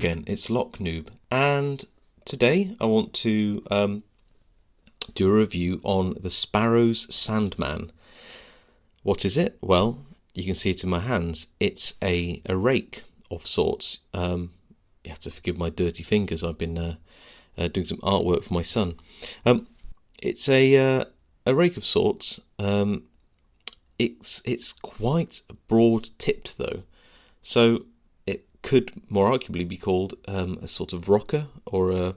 again, it's Lock Noob, and today I want to do a review on the Sparrows Sandman. What is it? Well, you can see it in my hands. It's a rake of sorts. You have to forgive my dirty fingers. I've been doing some artwork for my son. It's a rake of sorts. It's quite broad tipped though, so it could more arguably be called a sort of rocker, or a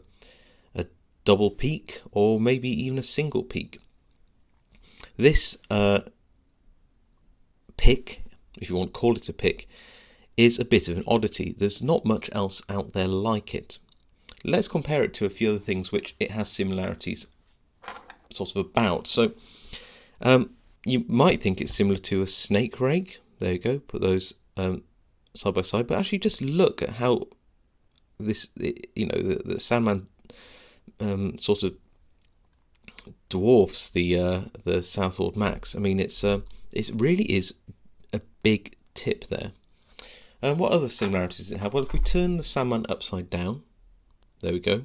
double peak, or maybe even a single peak. This pick, if you want to call it a pick, is a bit of an oddity. There's not much else out there like it. Let's compare it to a few other things which it has similarities sort of about. So you might think it's similar to a snake rake. There you go, put those side by side, but actually just look at how this, the Sandman sort of dwarfs the Southwold Max. I mean, it really is a big tip there. What other similarities does it have? Well, if we turn the Sandman upside down, there we go,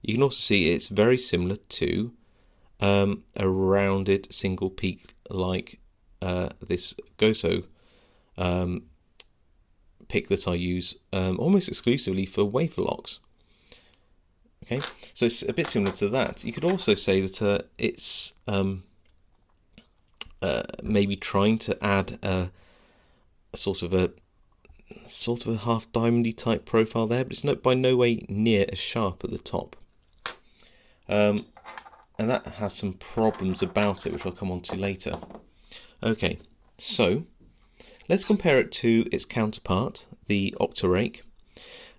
you can also see it's very similar to a rounded single peak like this one.So pick that I use almost exclusively for wafer locks. Okay, so it's a bit similar to that. You could also say that it's maybe trying to add a sort of a half diamondy type profile there, but it's by no way near as sharp at the top. And that has some problems about it, which I'll come on to later. Okay, so let's compare it to its counterpart, the Octorake,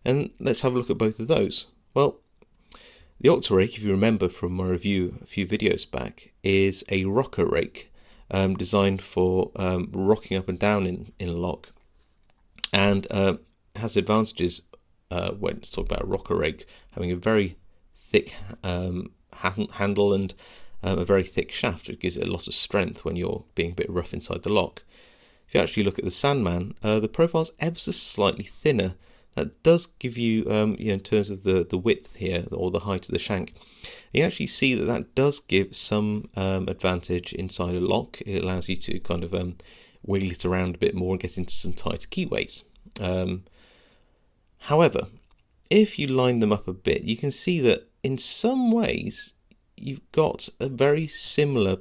and let's have a look at both of those. Well, the Octorake, if you remember from my review a few videos back, is a rocker rake designed for rocking up and down in a lock, and has advantages when it's talked about a rocker rake having a very thick handle and a very thick shaft, which gives it a lot of strength when you're being a bit rough inside the lock. If you actually look at the Sandman, the profile's ever so slightly thinner. That does give you, in terms of the width here, or the height of the shank, you actually see that does give some advantage inside a lock. It allows you to kind of wiggle it around a bit more and get into some tighter keyways. However, if you line them up a bit, you can see that in some ways you've got a very similar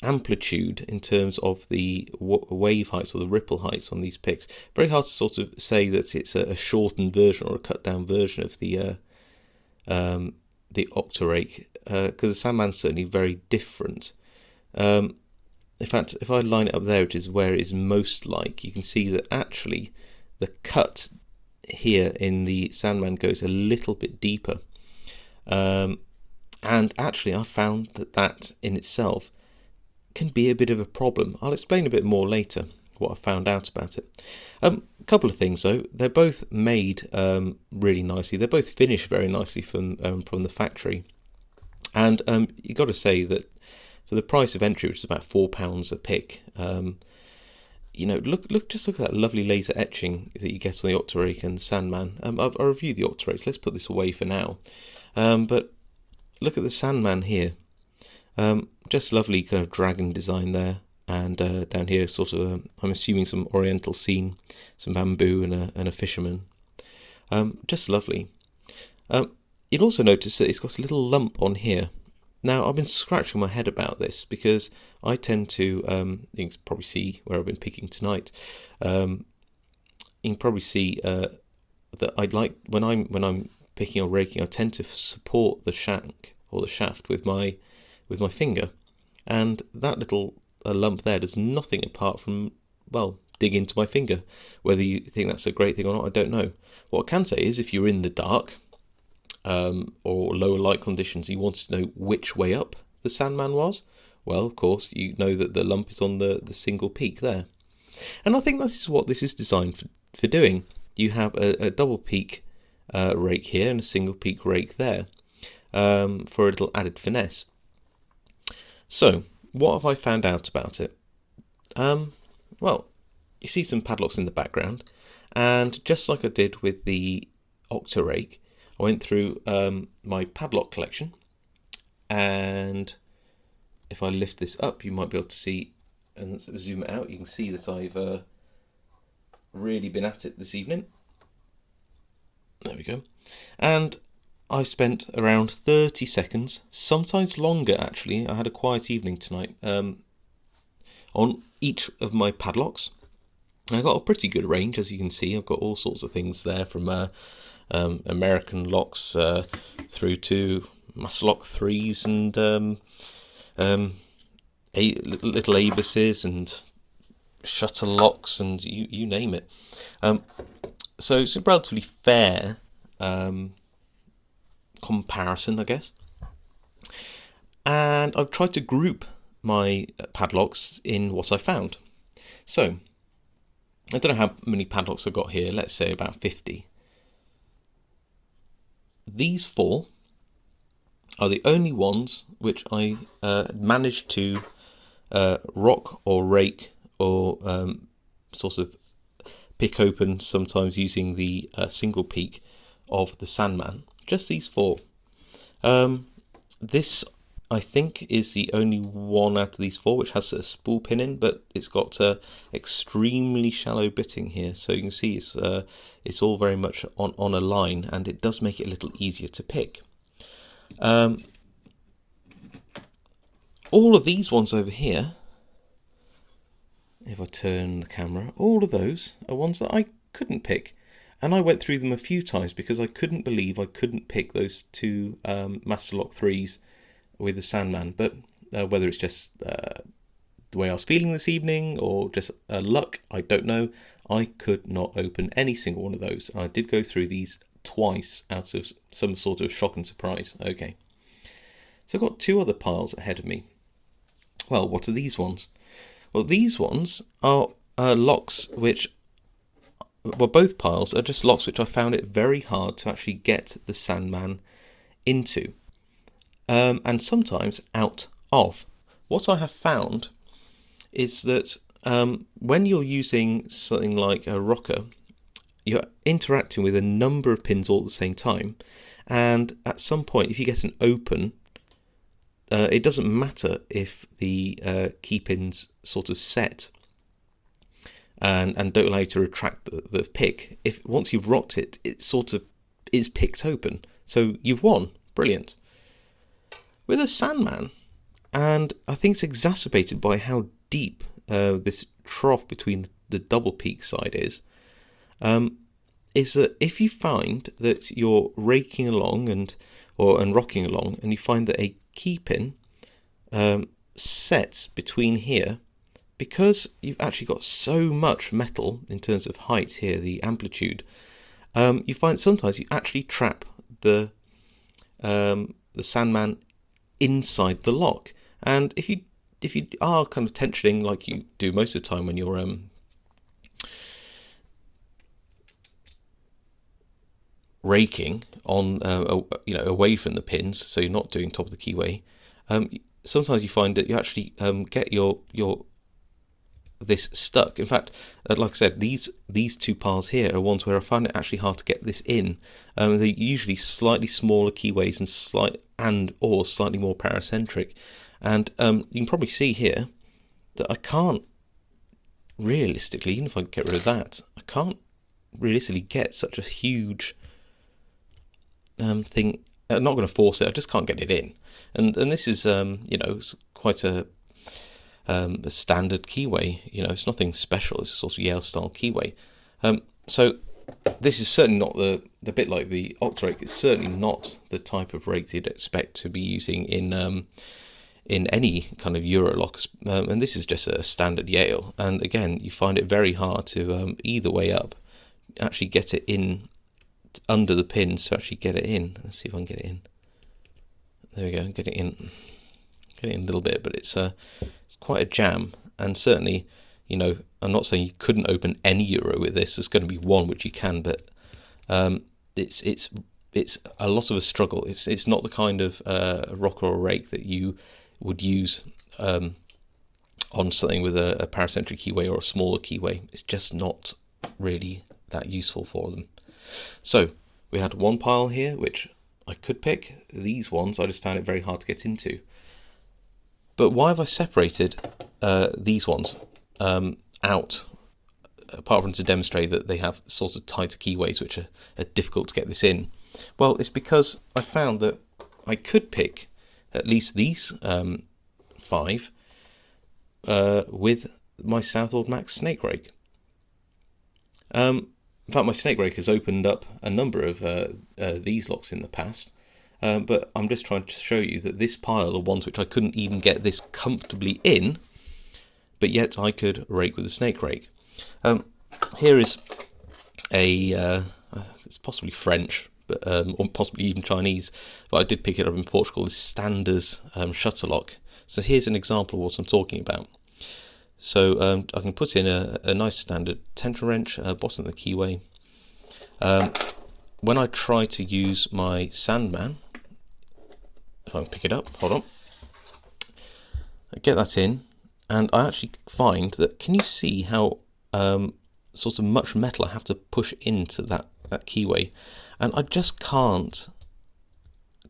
amplitude in terms of the wave heights or the ripple heights on these picks. Very hard to sort of say that it's a shortened version or a cut down version of the Octorake, because the Sandman's certainly very different. In fact, if I line it up there, which is where it is most like, you can see that actually the cut here in the Sandman goes a little bit deeper, and actually I found that in itself can be a bit of a problem. I'll explain a bit more later what I found out about it. A couple of things though. They're both made really nicely. They're both finished very nicely from the factory, and you got to say that for the price of entry, which is about £4 a pick, look at that lovely laser etching that you get on the Octorake and the Sandman. I'll review the Octorake, so let's put this away for now. But look at the Sandman here. Just lovely kind of dragon design there, and down here sort of I'm assuming some oriental scene, some bamboo and a fisherman. Just lovely. You'll also notice that it's got a little lump on here. Now, I've been scratching my head about this because I tend to, you can probably see where I've been picking tonight. You can probably see that I'd like, when I'm picking or raking, I tend to support the shank or the shaft with my finger, and that little lump there does nothing apart from, well, dig into my finger. Whether you think that's a great thing or not, I don't know. What I can say is, if you're in the dark or lower light conditions, you wanted to know which way up the Sandman was, well, of course, you know that the lump is on the single peak there. And I think this is what this is designed for doing. You have a double peak rake here and a single peak rake there, for a little added finesse. So, what have I found out about it? Well, you see some padlocks in the background, And just like I did with the Octorake, I went through my padlock collection, and if I lift this up, you might be able to see, and let's zoom it out, you can see that I've really been at it this evening. There we go. And I spent around 30 seconds, sometimes longer actually, I had a quiet evening tonight, on each of my padlocks. I got a pretty good range, as you can see. I've got all sorts of things there, from American locks through to master lock 3s and little abuses and shutter locks and you name it. So it's a relatively fair comparison, I guess. And I've tried to group my padlocks in what I found. So I don't know how many padlocks I've got here, let's say about 50. These 4 are the only ones which I managed to rock or rake or sort of pick open, sometimes using the single peak of the Sandman. Just these 4. This, I think, is the only one out of these 4 which has a spool pin in, but it's got extremely shallow bitting here, so you can see it's all very much on a line, and it does make it a little easier to pick. All of these ones over here, if I turn the camera, all of those are ones that I couldn't pick, and I went through them a few times because I couldn't believe I couldn't pick those 2 master lock 3s with the Sandman. But whether it's just the way I was feeling this evening or just luck, I don't know. I could not open any single one of those. I did go through these twice out of some sort of shock and surprise. Okay, so I've got 2 other piles ahead of me. Well, what are these ones? Well, these ones are locks which, well, both piles are just locks which I found it very hard to actually get the Sandman into, and sometimes out of. What I have found is that when you're using something like a rocker, you're interacting with a number of pins all at the same time, and at some point, if you get an open, it doesn't matter if the key pins sort of set and don't allow you to retract the pick. If once you've rocked it, it sort of is picked open. So you've won. Brilliant. With a Sandman, and I think it's exacerbated by how deep this trough between the double peak side is that if you find that you're raking along and rocking along, and you find that a key pin sets between here, because you've actually got so much metal in terms of height here, the amplitude, you find sometimes you actually trap the Sandman inside the lock. And if you are kind of tensioning like you do most of the time when you're raking on away from the pins, so you're not doing top of the keyway, sometimes you find that you actually get your this stuck. In fact, like I said, these 2 piles here are ones where I find it actually hard to get this in. They're usually slightly smaller keyways and slightly more paracentric, and you can probably see here that I can't realistically, even if I get rid of that, I can't realistically get such a huge thing. I'm not going to force it, I just can't get it in, and this is it's quite a standard keyway. It's nothing special. It's a sort of Yale style keyway. So this is certainly not the bit like the Octorake. It's certainly not the type of rake that you'd expect to be using in any kind of Eurolock, and this is just a standard Yale. And again, you find it very hard to either way up actually get it in under the pins to actually get it in. Let's see if I can get it in. There we go. Get it in a little bit, but it's quite a jam. And certainly, I'm not saying you couldn't open any Euro with this. There's going to be one which you can, but it's a lot of a struggle. It's not the kind of rocker or rake that you would use on something with a paracentric keyway or a smaller keyway. It's just not really that useful for them. So we had one pile here which I could pick. These ones I just found it very hard to get into. But why have I separated these ones out, apart from to demonstrate that they have sort of tighter keyways which are difficult to get this in? Well, it's because I found that I could pick at least these 5 with my Southwold Max snake rake. In fact, my snake rake has opened up a number of these locks in the past, but I'm just trying to show you that this pile are ones which I couldn't even get this comfortably in, but yet I could rake with a snake rake. Here is a it's possibly French, but or possibly even Chinese, but I did pick it up in Portugal. This Standers shutter lock. So here's an example of what I'm talking about. So I can put in a nice standard tension wrench, bottom of the keyway. When I try to use my Sandman, if I can pick it up, hold on, I get that in, and I actually find that, can you see how sort of much metal I have to push into that keyway, and I just can't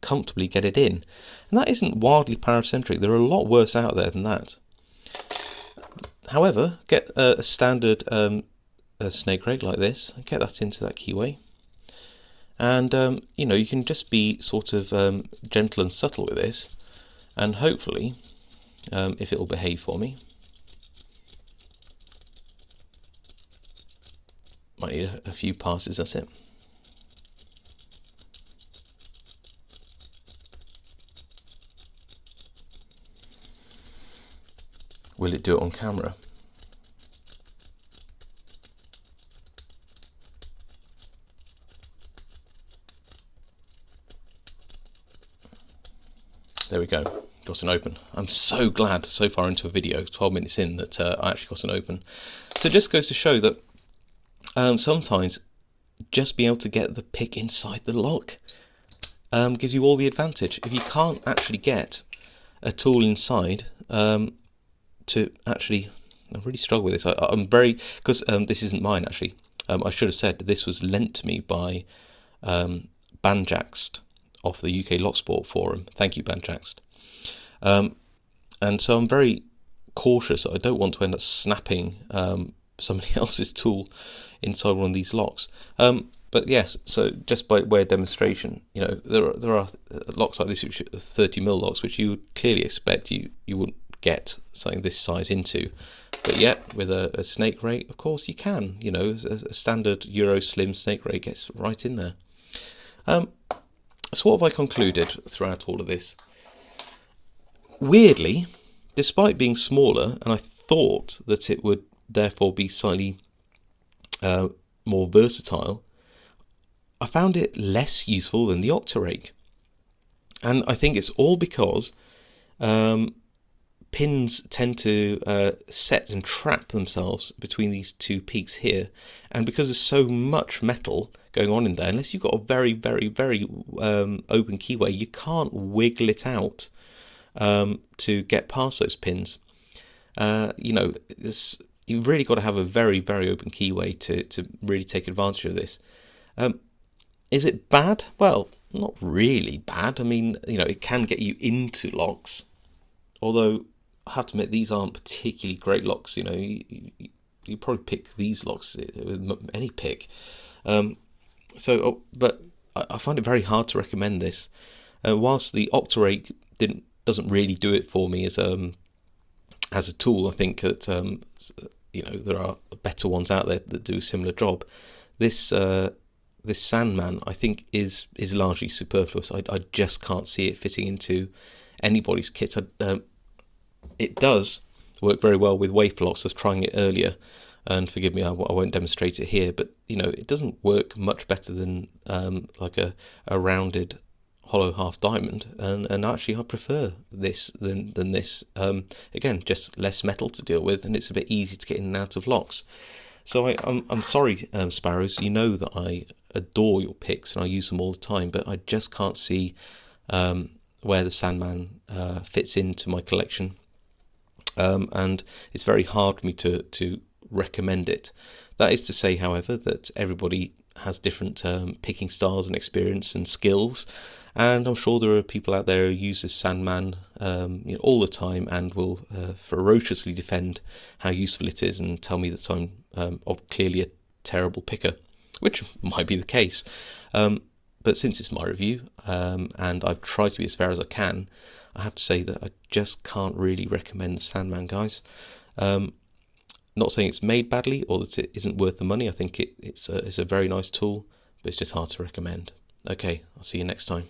comfortably get it in. And that isn't wildly paracentric. There are a lot worse out there than that. However, get a standard snake rake like this, get that into that keyway, and you know, you can just be sort of gentle and subtle with this, and hopefully, if it will behave for me, might need a few passes. That's it. Will it do it on camera? There we go, got an open. I'm so glad so far into a video, 12 minutes in, that I actually got an open. So it just goes to show that sometimes just being able to get the pick inside the lock gives you all the advantage. If you can't actually get a tool inside, to actually, I really struggle with this. I'm very, because this isn't mine actually. I should have said this was lent to me by Banjaxed off the UKLOCKSPORT forum. Thank you, Banjaxed. And so I'm very cautious. I don't want to end up snapping somebody else's tool inside one of these locks. But yes, so just by way of demonstration, you know, there are locks like this, which are 30mm locks, which you would clearly expect you wouldn't get something this size into, but yet with a snake rake, of course you can. You know, a standard Euro slim snake rake gets right in there. So what have I concluded throughout all of this? Weirdly, despite being smaller, and I thought that it would therefore be slightly more versatile, I found it less useful than the Octorake. And I think it's all because pins tend to set and trap themselves between these two peaks here, and because there's so much metal going on in there, unless you've got a very, very, very open keyway, you can't wiggle it out to get past those pins. You know, you've really got to have a very, very open keyway to really take advantage of this. Is it bad? Well, not really bad. I mean, you know, it can get you into locks, although I have to admit these aren't particularly great locks. You know, you probably pick these locks with any pick. But I find it very hard to recommend this. Whilst the Octorake doesn't really do it for me as a tool, I think that you know, there are better ones out there that do a similar job. This Sandman, I think, is largely superfluous. I just can't see it fitting into anybody's kit. It does work very well with wafer locks. I was trying it earlier, and forgive me, I won't demonstrate it here, but you know, it doesn't work much better than like a rounded hollow half diamond, and actually I prefer this than this. Again, just less metal to deal with, and it's a bit easy to get in and out of locks. So I'm sorry, Sparrows, you know that I adore your picks and I use them all the time, but I just can't see where the Sandman fits into my collection, and it's very hard for me to recommend it. That is to say, however, that everybody has different picking styles and experience and skills, and I'm sure there are people out there who use this Sandman all the time and will ferociously defend how useful it is and tell me that I'm clearly a terrible picker, which might be the case. But since it's my review, and I've tried to be as fair as I can, I have to say that I just can't really recommend the Sandman, guys. Not saying it's made badly or that it isn't worth the money. I think it's a very nice tool, but it's just hard to recommend. Okay, I'll see you next time.